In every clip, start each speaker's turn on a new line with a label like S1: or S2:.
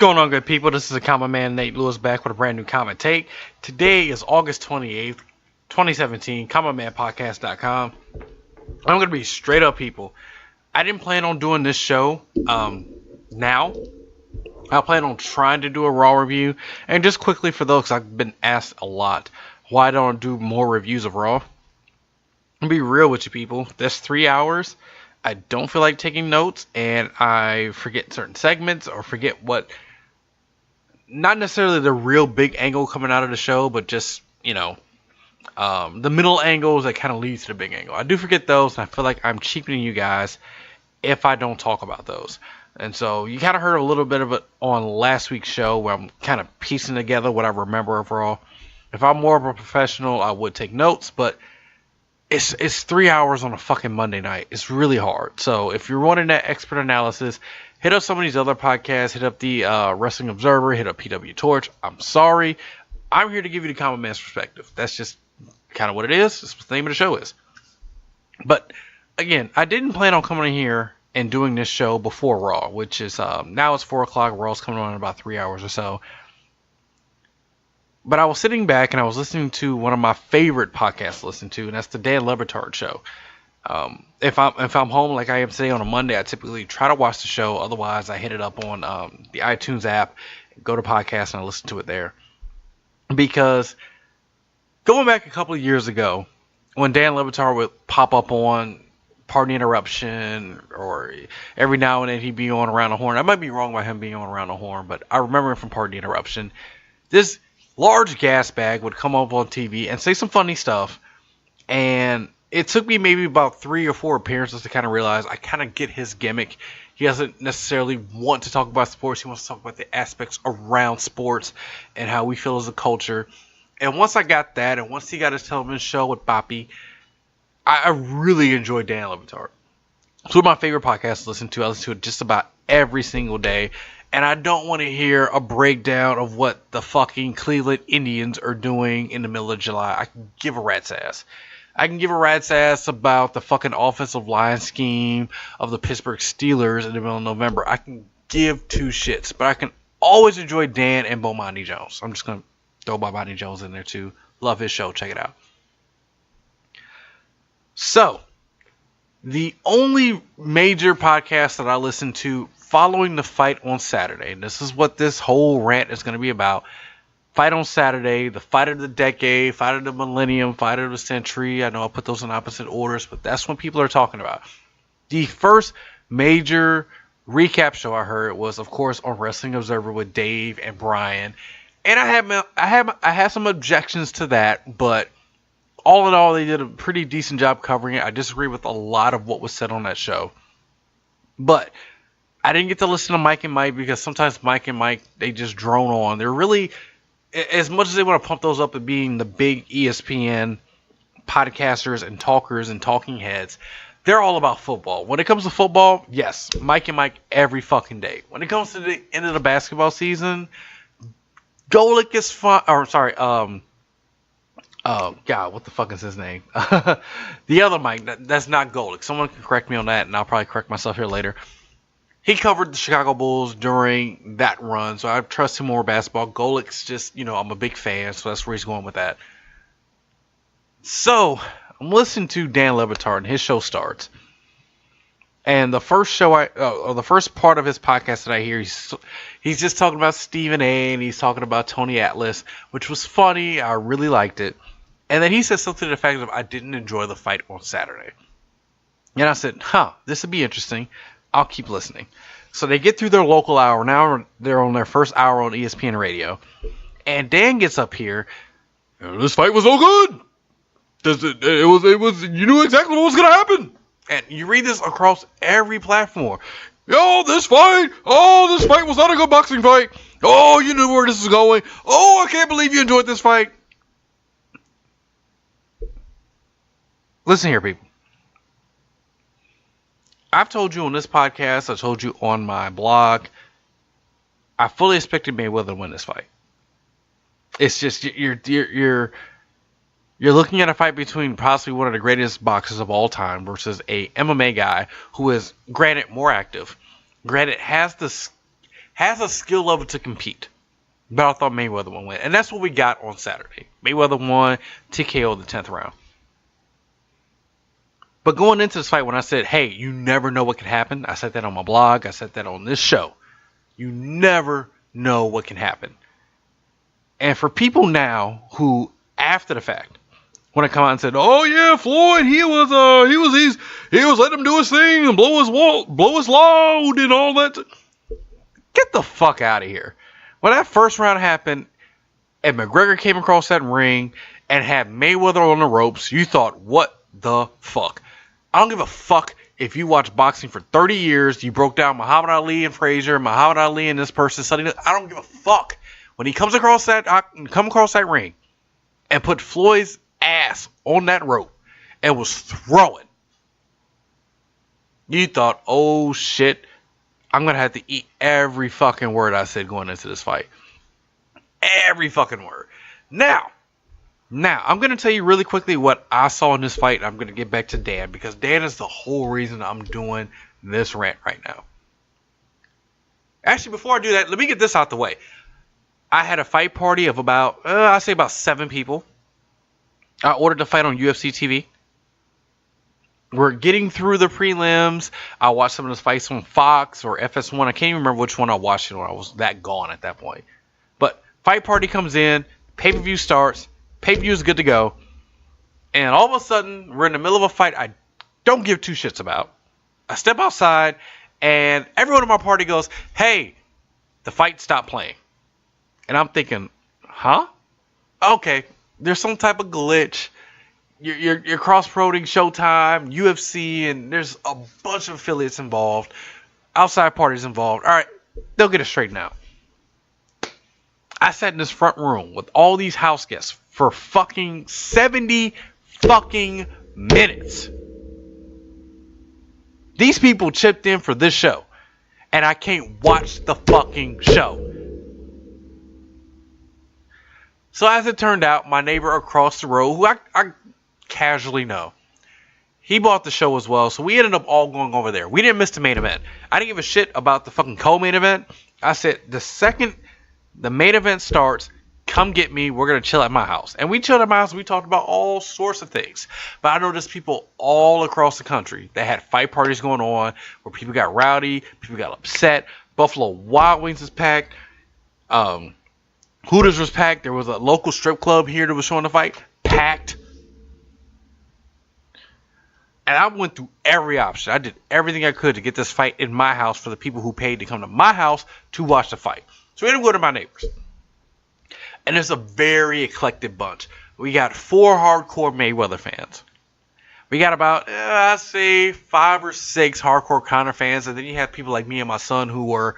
S1: going on, good people? This is a common man, Nate Lewis, back with a brand new comment take. Today is August 28th, 2017, commonmanpodcast.com. I'm going to be straight up, people. I didn't plan on doing this show now. I plan on trying to do a Raw review. And just quickly for those, because I've been asked a lot, why don't I do more reviews of Raw? I'll be real with you, people. That's 3 hours. I don't feel like taking notes, and I forget certain segments or forget what, not necessarily the real big angle coming out of the show, but just, you know, the middle angles that kind of lead to the big angle. I do forget those, and I feel like I'm cheapening you guys if I don't talk about those. And so you kind of heard a little bit of it on last week's show where I'm kind of piecing together what I remember overall. If I'm more of a professional, I would take notes, but It's 3 hours on a fucking Monday night. It's really hard. So if you're wanting that expert analysis, hit up some of these other podcasts. Hit up the Wrestling Observer. Hit up PW Torch. I'm sorry. I'm here to give you the common man's perspective. That's just kind of what it is. That's what the name of the show is. But again, I didn't plan on coming in here and doing this show before Raw, which is now it's 4 o'clock. Raw's coming on in about 3 hours or so. But I was sitting back and I was listening to one of my favorite podcasts to listen to, and that's the Batard Show. If I'm home like I am today on a Monday, I typically try to watch the show. Otherwise, I hit it up on the iTunes app, go to podcast, and I listen to it there. Because going back a couple of years ago, when Dan Le Batard would pop up on Party Interruption, or every now and then he'd be on Around the Horn. I might be wrong about him being on Around the Horn, but I remember him from Party Interruption. This large gas bag would come up on TV and say some funny stuff, and it took me maybe about 3 or 4 appearances to kind of realize I kind of get his gimmick. He doesn't necessarily want to talk about sports. He wants to talk about the aspects around sports and how we feel as a culture. And once I got that, and once he got his television show with Boppy, I really enjoyed Dan Le Batard. It's one of my favorite podcasts to listen to. I listen to it just about every single day. And I don't want to hear a breakdown of what the fucking Cleveland Indians are doing in the middle of July. I can give a rat's ass. I can give a rat's ass about the fucking offensive line scheme of the Pittsburgh Steelers in the middle of November. I can give two shits. But I can always enjoy Dan and Bomani Jones. I'm just going to throw Bomani Jones in there too. Love his show. Check it out. So, the only major podcast that I listen to following the fight on Saturday, and this is what this whole rant is going to be about. Fight on Saturday, the fight of the decade, fight of the millennium, fight of the century. I know I put those in opposite orders, but that's what people are talking about. The first major recap show I heard was, of course, on Wrestling Observer with Dave and Brian. And I have some objections to that, but all in all, they did a pretty decent job covering it. I disagree with a lot of what was said on that show. But I didn't get to listen to Mike and Mike because sometimes Mike and Mike, they just drone on. They're really, as much as they want to pump those up at being the big ESPN podcasters and talkers and talking heads, they're all about football. When it comes to football, yes, Mike and Mike every fucking day. When it comes to the end of the basketball season, Golick is fun. Or sorry, oh God, what the fuck is his name? The other Mike, that's not Golick. Someone can correct me on that, and I'll probably correct myself here later. He covered the Chicago Bulls during that run, so I trust him more basketball. Golick's just, you know, I'm a big fan, so that's where he's going with that. So, I'm listening to Dan Le Batard, and his show starts. And the first show, the first part of his podcast that I hear, he's just talking about Stephen A, and he's talking about Tony Atlas, which was funny. I really liked it. And then he said something to the effect of, I didn't enjoy the fight on Saturday. And I said, this would be interesting. I'll keep listening. So they get through their local hour. Now they're on their first hour on ESPN radio. And Dan gets up here. This fight was so good. It was. You knew exactly what was going to happen. And you read this across every platform. This fight was not a good boxing fight. Oh, you knew where this was going. Oh, I can't believe you enjoyed this fight. Listen here, people. I've told you on this podcast, I told you on my blog, I fully expected Mayweather to win this fight. It's just you're looking at a fight between possibly one of the greatest boxers of all time versus a MMA guy who is, granted, more active. Granted, has has a skill level to compete. But I thought Mayweather would win. And that's what we got on Saturday. Mayweather won, TKO the 10th round. But going into this fight, when I said, hey, you never know what can happen, I said that on my blog, I said that on this show. You never know what can happen. And for people now who, after the fact, want to come out and said, oh yeah, Floyd, he was letting him do his thing and blow his load and all that. Get the fuck out of here. When that first round happened and McGregor came across that ring and had Mayweather on the ropes, you thought, what the fuck? I don't give a fuck if you watch boxing for 30 years, you broke down Muhammad Ali and Frazier, Muhammad Ali and this person, I don't give a fuck. When he come across that ring and put Floyd's ass on that rope and was throwing, you thought, oh shit, I'm going to have to eat every fucking word I said going into this fight. Every fucking word. Now, I'm going to tell you really quickly what I saw in this fight. And I'm going to get back to Dan because Dan is the whole reason I'm doing this rant right now. Actually, before I do that, let me get this out the way. I had a fight party of about 7 people. I ordered the fight on UFC TV. We're getting through the prelims. I watched some of those fights on Fox or FS1. I can't even remember which one I watched it on. I was that gone at that point. But fight party comes in. Pay-per-view starts. Pay-per-view is good to go. And all of a sudden, we're in the middle of a fight I don't give two shits about. I step outside, and everyone in my party goes, hey, the fight stopped playing. And I'm thinking, huh? Okay, there's some type of glitch. You're cross-promoting Showtime, UFC, and there's a bunch of affiliates involved. Outside parties involved. All right, they'll get it straightened out. I sat in this front room with all these house guests for fucking 70 fucking minutes. These people chipped in for this show. And I can't watch the fucking show. So as it turned out, my neighbor across the road, who I casually know, he bought the show as well. So we ended up all going over there. We didn't miss the main event. I didn't give a shit about the fucking co-main event. I said, the second the main event starts, come get me. We're going to chill at my house. And we chilled at my house. We talked about all sorts of things. But I know there's people all across the country that had fight parties going on where people got rowdy, people got upset. Buffalo Wild Wings is packed. Hooters was packed. There was a local strip club here that was showing the fight. Packed. And I went through every option. I did everything I could to get this fight in my house for the people who paid to come to my house to watch the fight. So we had to go to my neighbors. And it's a very eclectic bunch. We got 4 hardcore Mayweather fans. We got about, I'd say, 5 or 6 hardcore Conor fans. And then you have people like me and my son who were,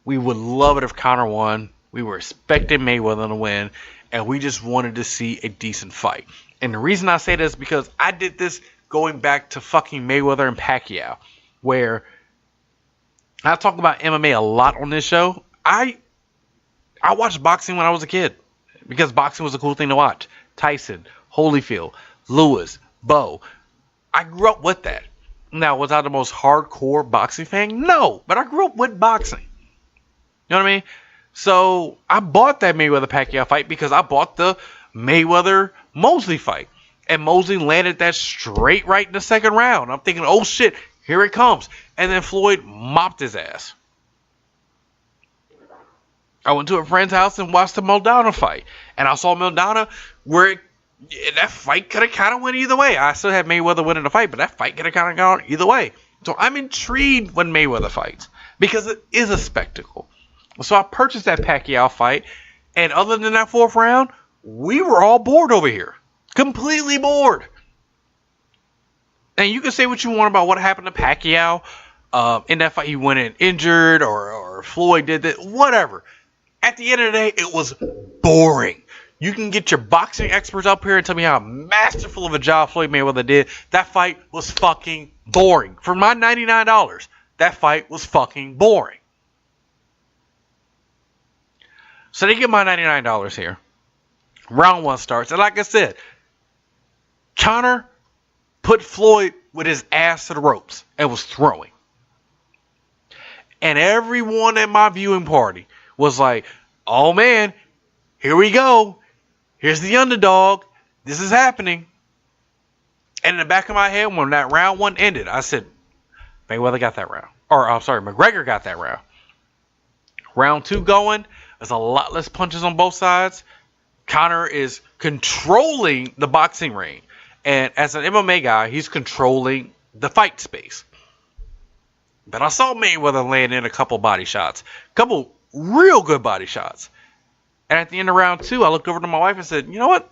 S1: we would love it if Conor won. We were expecting Mayweather to win. And we just wanted to see a decent fight. And the reason I say this is because I did this going back to fucking Mayweather and Pacquiao. Where I talk about MMA a lot on this show. I watched boxing when I was a kid because boxing was a cool thing to watch. Tyson, Holyfield, Lewis, Bo. I grew up with that. Now, was I the most hardcore boxing fan? No, but I grew up with boxing. You know what I mean? So I bought that Mayweather-Pacquiao fight because I bought the Mayweather-Mosley fight. And Mosley landed that straight right in the second round. I'm thinking, oh shit, here it comes. And then Floyd mopped his ass. I went to a friend's house and watched the Maidana fight. And I saw Maidana where that fight could have kind of went either way. I still had Mayweather winning the fight, but that fight could have kind of gone either way. So I'm intrigued when Mayweather fights because it is a spectacle. So I purchased that Pacquiao fight. And other than that 4th round, we were all bored over here. Completely bored. And you can say what you want about what happened to Pacquiao. In that fight, he went in injured or Floyd did that. Whatever. At the end of the day, it was boring. You can get your boxing experts up here and tell me how masterful of a job Floyd Mayweather did. That fight was fucking boring. For my $99, that fight was fucking boring. So they get my $99 here. Round 1 starts. And like I said, Conor put Floyd with his ass to the ropes and was throwing. And everyone at my viewing party was like, oh man, here we go. Here's the underdog. This is happening. And in the back of my head, when that round 1 ended, I said, Mayweather got that round. Or, I'm sorry, McGregor got that round. Round 2 going. There's a lot less punches on both sides. Conor is controlling the boxing ring. And as an MMA guy, he's controlling the fight space. But I saw Mayweather land in a couple body shots. A couple real good body shots. And at the end of round 2, I looked over to my wife and said, you know what?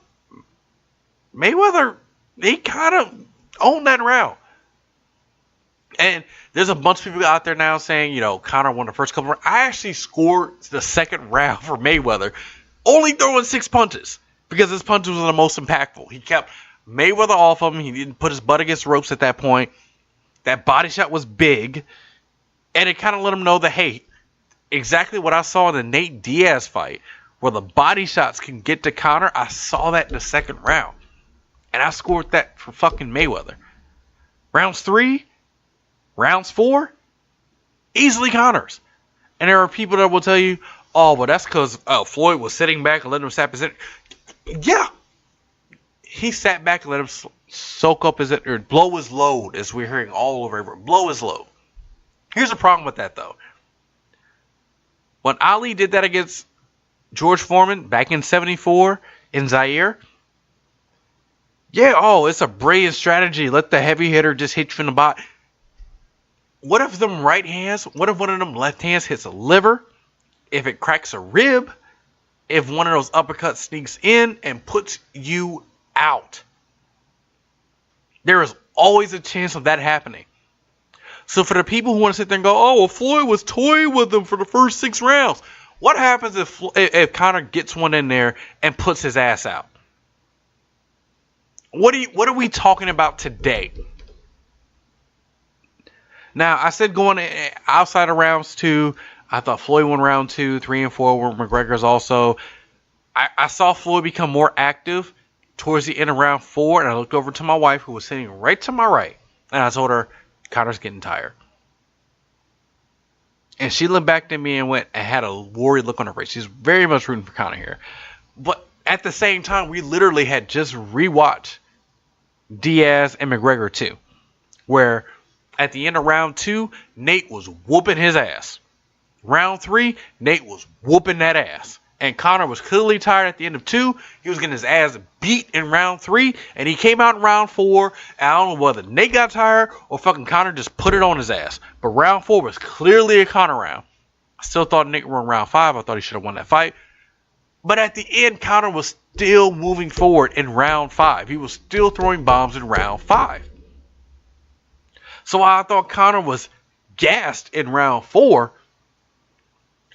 S1: Mayweather, he kind of owned that round. And there's a bunch of people out there now saying, Conor won the first couple rounds. I actually scored the second round for Mayweather, only throwing 6 punches because his punches were the most impactful. He kept Mayweather off of him. He didn't put his butt against the ropes at that point. That body shot was big. And it kind of let him know that, hey, exactly what I saw in the Nate Diaz fight, where the body shots can get to Conor, I saw that in the second round. And I scored that for fucking Mayweather. Rounds 3, rounds 4, easily Conor's. And there are people that will tell you, oh, well, that's because Floyd was sitting back and letting him sap his... Yeah. He sat back and let him soak up his... or blow his load, as we're hearing all over. Blow his load. Here's the problem with that, though. When Ali did that against George Foreman back in 74 in Zaire... Yeah, it's a brilliant strategy. Let the heavy hitter just hit you from the bottom. What if them right hands, what if one of them left hands hits a liver? If it cracks a rib? If one of those uppercuts sneaks in and puts you out? There is always a chance of that happening. So for the people who want to sit there and go, oh, well, Floyd was toying with them for the first 6 rounds. What happens if Conor gets one in there and puts his ass out? What are we talking about today? Now, I said going outside of rounds 2, I thought Floyd won round 2, 3 and 4 were McGregor's also. I saw Floyd become more active towards the end of round 4, and I looked over to my wife, who was sitting right to my right, and I told her, Conor's getting tired. And she looked back at me and had a worried look on her face. She's very much rooting for Conor here. But at the same time, we literally had just rewatched Diaz and McGregor 2, where at the end of round 2, Nate was whooping his ass. Round 3, Nate was whooping that ass. And Conor was clearly tired at the end of 2. He was getting his ass beat in round 3. And he came out in round 4. And I don't know whether Nate got tired or fucking Conor just put it on his ass. But round 4 was clearly a Conor round. I still thought Nate won round 5. I thought he should have won that fight. But at the end, Conor was still moving forward in round 5. He was still throwing bombs in round 5. So while I thought Conor was gassed in round 4,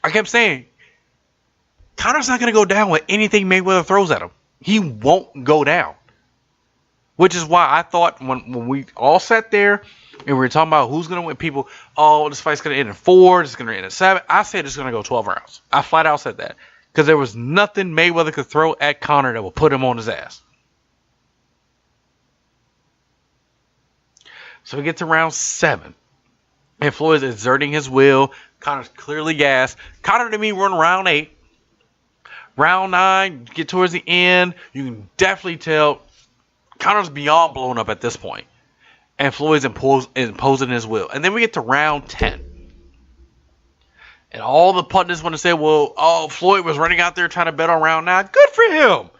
S1: I kept saying, Conor's not going to go down with anything Mayweather throws at him. He won't go down. Which is why I thought when we all sat there and we were talking about who's going to win, people, oh, this fight's going to end in 4, this is going to end in 7. I said it's going to go 12 rounds. I flat out said that. Because there was nothing Mayweather could throw at Conor that would put him on his ass. So we get to round 7. And Floyd's exerting his will. Conor's clearly gassed. Conor to me run round 8. Round 9, get towards the end. You can definitely tell Conor's beyond blown up at this point. And Floyd's imposing his will. And then we get to round 10. And all the pundits want to say, well, oh, Floyd was running out there trying to bet on round 9. Good for him.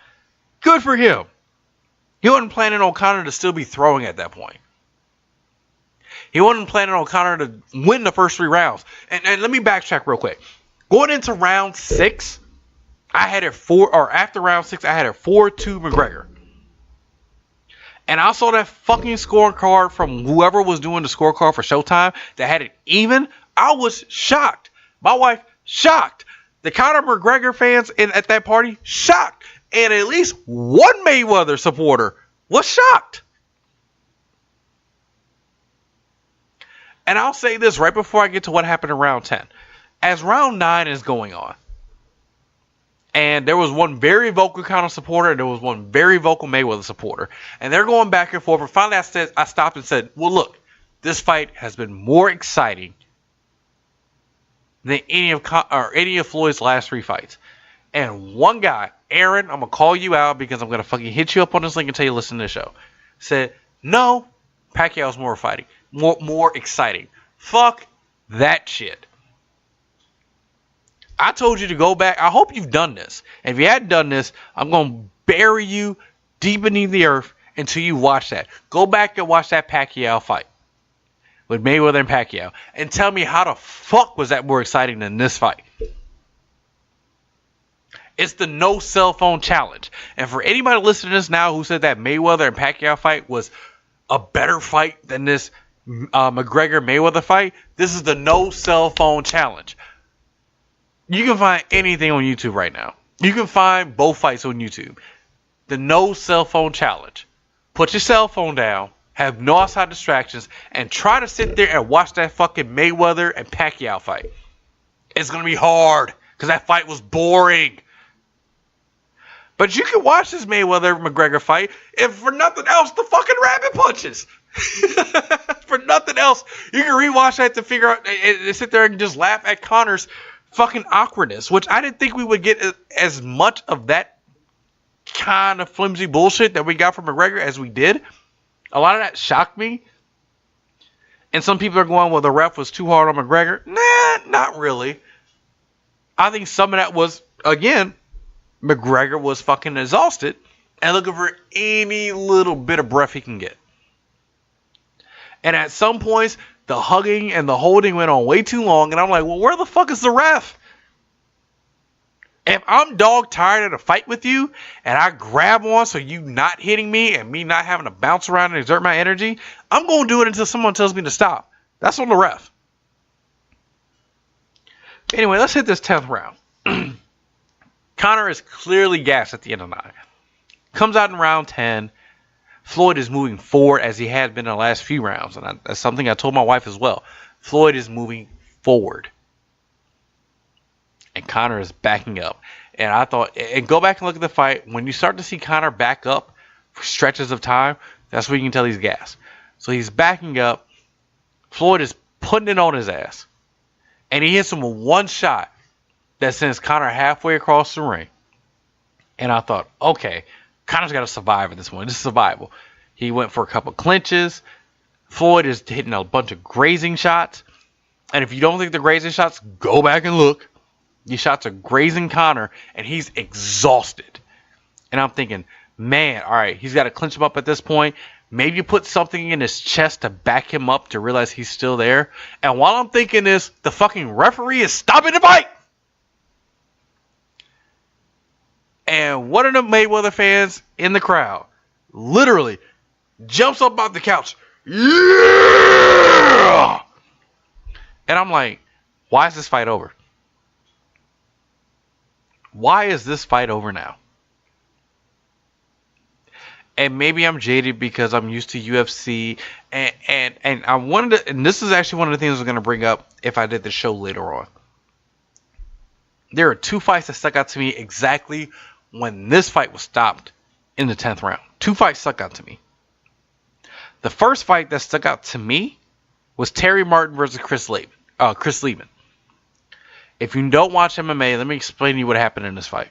S1: Good for him. He wasn't planning on Conor to still be throwing at that point. He wasn't planning on Conor to win the first 3 rounds. And let me backtrack real quick. Going into round 6, I had it 4, or after round 6, I had it 4-2 McGregor. And I saw that fucking scorecard from whoever was doing the scorecard for Showtime that had it even. I was shocked. My wife, shocked. The Conor McGregor fans at that party, shocked. And at least one Mayweather supporter was shocked. And I'll say this right before I get to what happened in round 10. As round 9 is going on, and there was one very vocal Conor supporter, and there was one very vocal Mayweather supporter. And they're going back and forth. And finally I stopped and said, well, look, this fight has been more exciting than any of Floyd's last 3 fights. And one guy, Aaron, I'm gonna call you out because I'm gonna fucking hit you up on this link and tell you listen to the show, said no, Pacquiao's more exciting. Fuck that shit. I told you to go back. I hope you've done this. And if you hadn't done this, I'm gonna bury you deep beneath the earth until you watch that. Go back and watch that Pacquiao fight with Mayweather and Pacquiao and tell me how the fuck was that more exciting than this fight. It's the no cell phone challenge. And for anybody listening to this now who said that Mayweather and Pacquiao fight was a better fight than this McGregor-Mayweather fight, this is the no cell phone challenge. You can find anything on YouTube right now. You can find both fights on YouTube. The no cell phone challenge. Put your cell phone down, have no outside distractions, and try to sit there and watch that fucking Mayweather and Pacquiao fight. It's going to be hard because that fight was boring. But you can watch this Mayweather-McGregor fight, and for nothing else, the fucking rabbit punches. For nothing else, you can rewatch that to figure out, and sit there and just laugh at Conor's fucking awkwardness, which I didn't think we would get as much of that kind of flimsy bullshit that we got from McGregor as we did. A lot of that shocked me. And some people are going, well, the ref was too hard on McGregor. Nah, not really. I think some of that was, again, McGregor was fucking exhausted and looking for any little bit of breath he can get. And at some points, the hugging and the holding went on way too long. And I'm like, well, where the fuck is the ref? If I'm dog tired of a fight with you and I grab one so you not hitting me and me not having to bounce around and exert my energy, I'm going to do it until someone tells me to stop. That's on the ref. Anyway, let's hit this 10th round. Conor is clearly gassed at the end of the night. Comes out in round 10. Floyd is moving forward as he had been in the last few rounds. And that's something I told my wife as well. Floyd is moving forward. And Conor is backing up. And I thought, and go back and look at the fight. When you start to see Conor back up for stretches of time, that's when you can tell he's gassed. So he's backing up. Floyd is putting it on his ass. And he hits him with one shot that sends Conor halfway across the ring. And I thought, okay, Conor's got to survive at this point. This is survival. He went for a couple clinches. Floyd is hitting a bunch of grazing shots. And if you don't think they're grazing shots, go back and look. These shots are grazing Conor, and he's exhausted. And I'm thinking, man, all right, he's got to clinch him up at this point. Maybe you put something in his chest to back him up to realize he's still there. And while I'm thinking this, the fucking referee is stopping the fight. And one of the Mayweather fans in the crowd literally jumps up off the couch. Yeah! And I'm like, why is this fight over? Why is this fight over now? And maybe I'm jaded because I'm used to UFC. And I wanted to, and this is actually one of the things I was going to bring up if I did the show later on. There are 2 fights that stuck out to me exactly when this fight was stopped in the 10th round. 2 fights stuck out to me. The first fight that stuck out to me was Terry Martin versus Chris Lieben. If you don't watch MMA, let me explain to you what happened in this fight.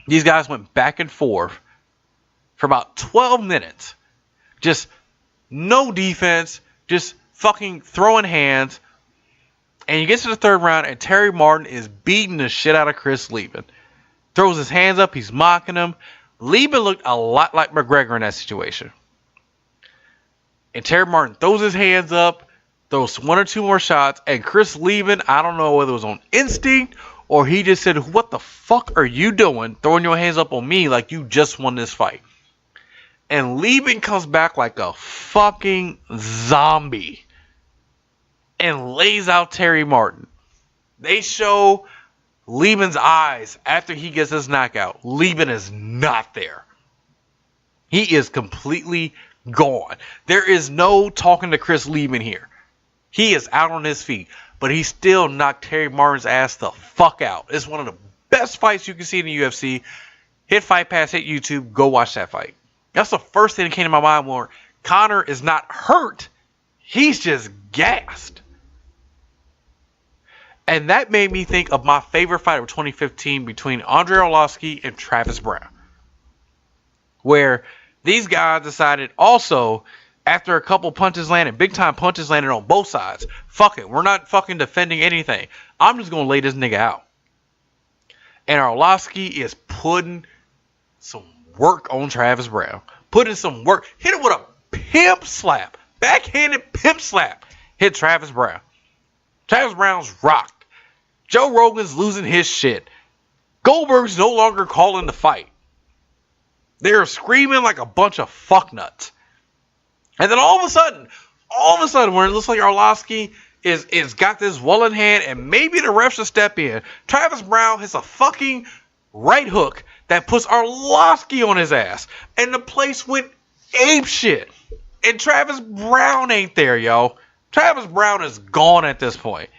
S1: These guys went back and forth for about 12 minutes. Just no defense, just fucking throwing hands. And you get to the 3rd round, and Terry Martin is beating the shit out of Chris Lieben. Throws his hands up, he's mocking him. Lieben looked a lot like McGregor in that situation. And Terry Martin throws his hands up, throws 1 or 2 more shots, and Chris Lieben, I don't know whether it was on instinct or he just said, what the fuck are you doing throwing your hands up on me like you just won this fight? And Lieben comes back like a fucking zombie and lays out Terry Martin. They show Lieben's eyes after he gets his knockout. Lieben is not there. He is completely gone. There is no talking to Chris Lieben here. He is out on his feet, but he still knocked Terry Martin's ass the fuck out. It's one of the best fights you can see in the UFC. Hit Fightpass, hit YouTube, go watch that fight. That's the first thing that came to my mind where Conor is not hurt. He's just gassed. And that made me think of my favorite fight of 2015 between Andrei Arlovski and Travis Brown, where these guys decided also, after a couple punches landed, big time punches landed on both sides, fuck it, we're not fucking defending anything. I'm just going to lay this nigga out. And Arlovski is putting some work on Travis Brown. Putting some work. Hit it with a pimp slap. Backhanded pimp slap. Hit Travis Brown. Travis Brown's rocked. Joe Rogan's losing his shit. Goldberg's no longer calling the fight. They're screaming like a bunch of fucknuts. And then all of a sudden, when it looks like Arlovski is got this well in hand and maybe the refs should step in, Travis Brown hits a fucking right hook that puts Arlovski on his ass. And the place went ape shit. And Travis Brown ain't there, yo. Travis Brown is gone at this point.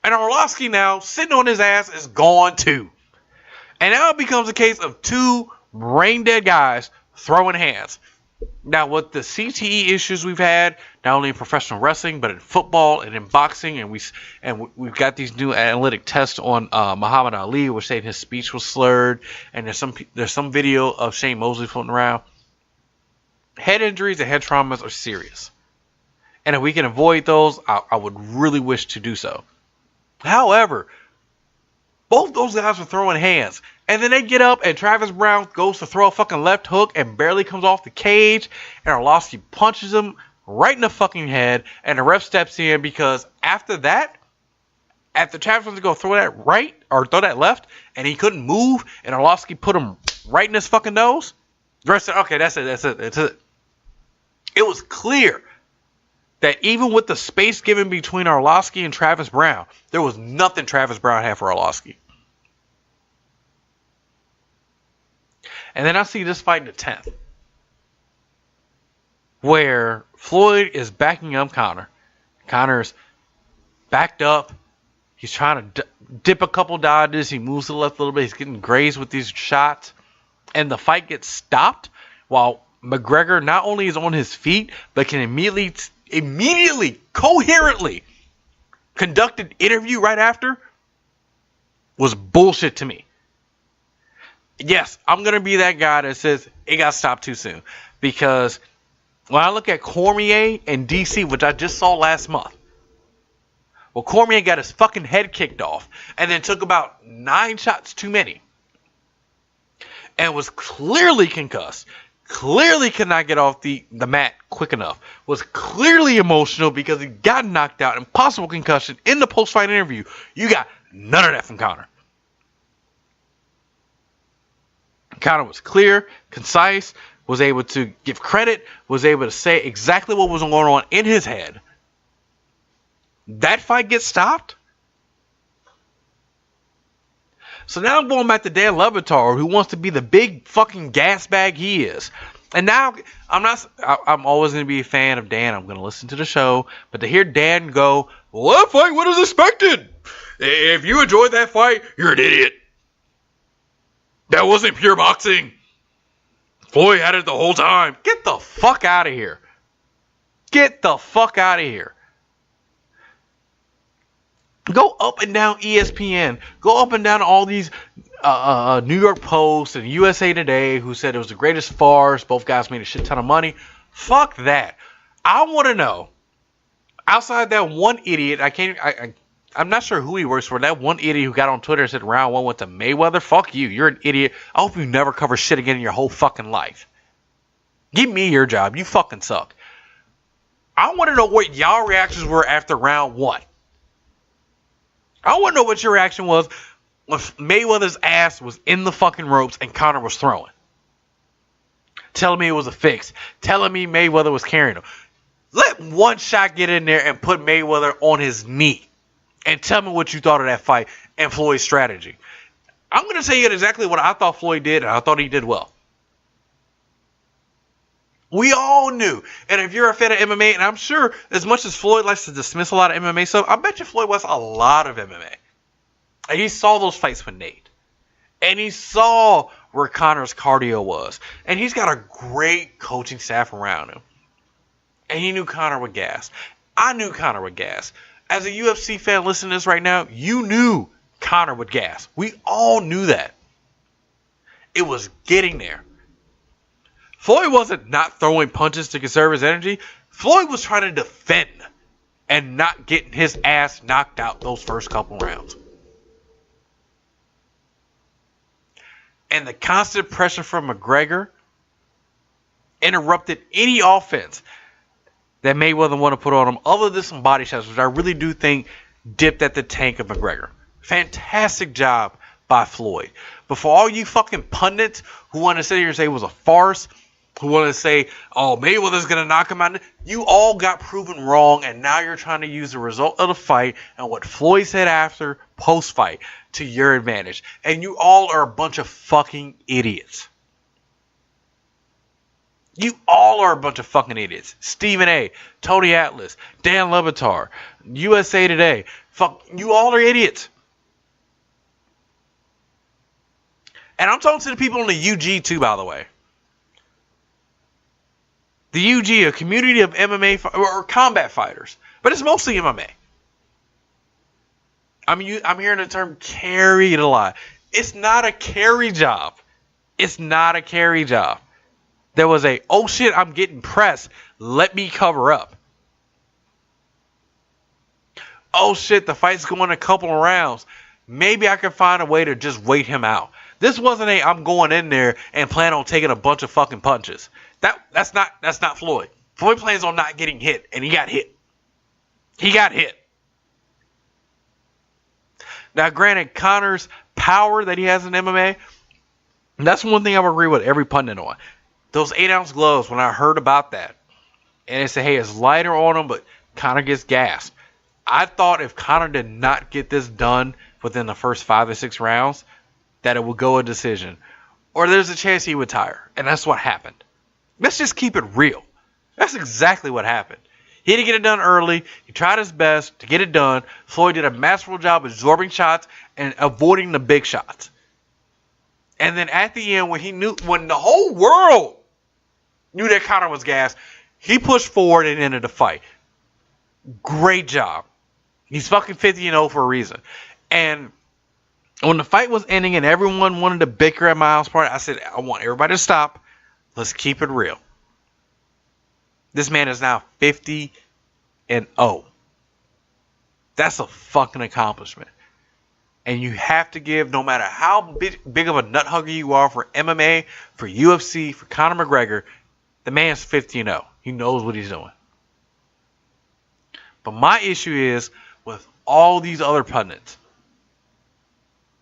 S1: And Arlovski now, sitting on his ass, is gone too. And now it becomes a case of two brain dead guys throwing hands. Now, with the CTE issues we've had, not only in professional wrestling, but in football and in boxing, and we've got these new analytic tests on Muhammad Ali, which saying his speech was slurred, and there's some video of Shane Mosley floating around. Head injuries and head traumas are serious, and if we can avoid those, I would really wish to do so. However, both those guys were throwing hands. And then they get up and Travis Brown goes to throw a fucking left hook and barely comes off the cage. And Arlovski punches him right in the fucking head. And the ref steps in because after that, after Travis was going to throw that right or throw that left and he couldn't move and Arlovski put him right in his fucking nose, the ref said, okay, that's it. It was clear that even with the space given between Arlovski and Travis Brown, there was nothing Travis Brown had for Arlovski. And then I see this fight in the 10th, where Floyd is backing up Conor. Conor's backed up. He's trying to dip a couple dodges. He moves to the left a little bit. He's getting grazed with these shots. And the fight gets stopped while McGregor not only is on his feet, but can immediately, coherently conduct an interview right after, was bullshit to me. Yes, I'm going to be that guy that says it got stopped too soon. Because when I look at Cormier and DC, which I just saw last month, well, Cormier got his fucking head kicked off and then took about 9 shots too many. And was clearly concussed. Clearly could not get off the mat quick enough. Was clearly emotional because he got knocked out. Impossible concussion in the post-fight interview. You got none of that from Conor. Conor was clear, concise, was able to give credit, was able to say exactly what was going on in his head. That fight gets stopped. So now I'm going back to Dan Le Batard, who wants to be the big fucking gas bag he is. And now I'm always going to be a fan of Dan. I'm going to listen to the show. But to hear Dan go, well, that fight was expected. If you enjoyed that fight, you're an idiot. That wasn't pure boxing. Floyd had it the whole time. Get the fuck out of here. Get the fuck out of here. Go up and down ESPN. Go up and down all these New York Post and USA Today who said it was the greatest farce. Both guys made a shit ton of money. Fuck that. I want to know, outside that one idiot, I'm not sure who he works for, that one idiot who got on Twitter and said round 1 went to Mayweather. Fuck you. You're an idiot. I hope you never cover shit again in your whole fucking life. Give me your job. You fucking suck. I want to know what y'all reactions were after round 1. I want to know what your reaction was when Mayweather's ass was in the fucking ropes and Conor was throwing. Telling me it was a fix. Telling me Mayweather was carrying him. Let one shot get in there and put Mayweather on his knee. And tell me what you thought of that fight and Floyd's strategy. I'm going to tell you exactly what I thought Floyd did, and I thought he did well. We all knew. And if you're a fan of MMA, and I'm sure as much as Floyd likes to dismiss a lot of MMA stuff, I bet you Floyd watched a lot of MMA. And he saw those fights with Nate. And he saw where Conor's cardio was. And he's got a great coaching staff around him. And he knew Conor would gas. I knew Conor would gas. As a UFC fan listening to this right now, you knew Conor would gas. We all knew that. It was getting there. Floyd wasn't not throwing punches to conserve his energy. Floyd was trying to defend and not getting his ass knocked out those first couple rounds. And the constant pressure from McGregor interrupted any offense that Mayweather want to put on him, other than some body shots, which I really do think dipped at the tank of McGregor. Fantastic job by Floyd. But for all you fucking pundits who want to sit here and say it was a farce, who want to say, oh, Mayweather's going to knock him out, you all got proven wrong, and now you're trying to use the result of the fight and what Floyd said after, post-fight, to your advantage. And you all are a bunch of fucking idiots. You all are a bunch of fucking idiots. Stephen A., Tony Atlas, Dan Le Batard, USA Today. Fuck, you all are idiots. And I'm talking to the people on the UG too, by the way. The UG, a community of MMA or combat fighters, but it's mostly MMA. I'm hearing the term carry it a lot. It's not a carry job. It's not a carry job. There was a, oh shit, I'm getting pressed. Let me cover up. Oh shit, the fight's going a couple of rounds. Maybe I can find a way to just wait him out. This wasn't a, I'm going in there and plan on taking a bunch of fucking punches. That's not Floyd. Floyd plans on not getting hit, and he got hit. He got hit. Now, granted, Conor's power that he has in MMA, that's one thing I would agree with every pundit on. Those 8-ounce gloves, when I heard about that, and they said, hey, it's lighter on them, but Conor gets gassed. I thought if Conor did not get this done within the first 5 or 6 rounds, that it would go a decision. Or there's a chance he would tire. And that's what happened. Let's just keep it real. That's exactly what happened. He didn't get it done early. He tried his best to get it done. Floyd did a masterful job absorbing shots and avoiding the big shots. And then at the end, when the whole world knew that Conor was gassed, he pushed forward and ended the fight. Great job. He's fucking 50-0 for a reason. And when the fight was ending and everyone wanted to bicker at my house party, I said, I want everybody to stop. Let's keep it real. This man is now 50-0. That's a fucking accomplishment. And you have to give, no matter how big of a nut hugger you are for MMA, for UFC, for Conor McGregor, the man's 50-0. He knows what he's doing. But my issue is with all these other pundits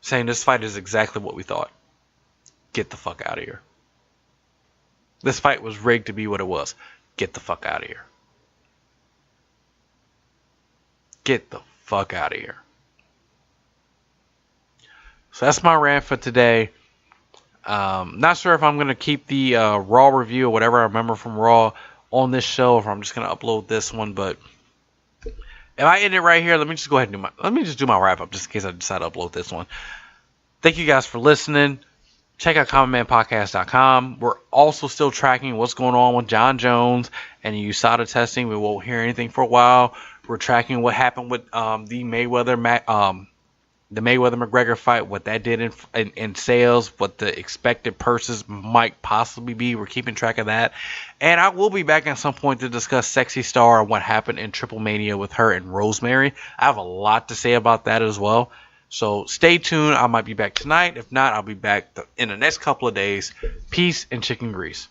S1: saying this fight is exactly what we thought. Get the fuck out of here. This fight was rigged to be what it was. Get the fuck out of here. Get the fuck out of here. So that's my rant for today. Not sure if I'm going to keep the Raw review or whatever I remember from Raw on this show, or if I'm just going to upload this one. But if I end it right here, let me just go ahead and do my wrap up, just in case I decide to upload this one. Thank you guys for listening. Check out commonmanpodcast.com. We're also still tracking what's going on with John Jones and the USADA testing. We won't hear anything for a while. We're tracking what happened with the Mayweather-McGregor fight, what that did in sales, what the expected purses might possibly be. We're keeping track of that. And I will be back at some point to discuss Sexy Star and what happened in Triple Mania with her and Rosemary. I have a lot to say about that as well. So stay tuned. I might be back tonight. If not, I'll be back in the next couple of days. Peace and chicken grease.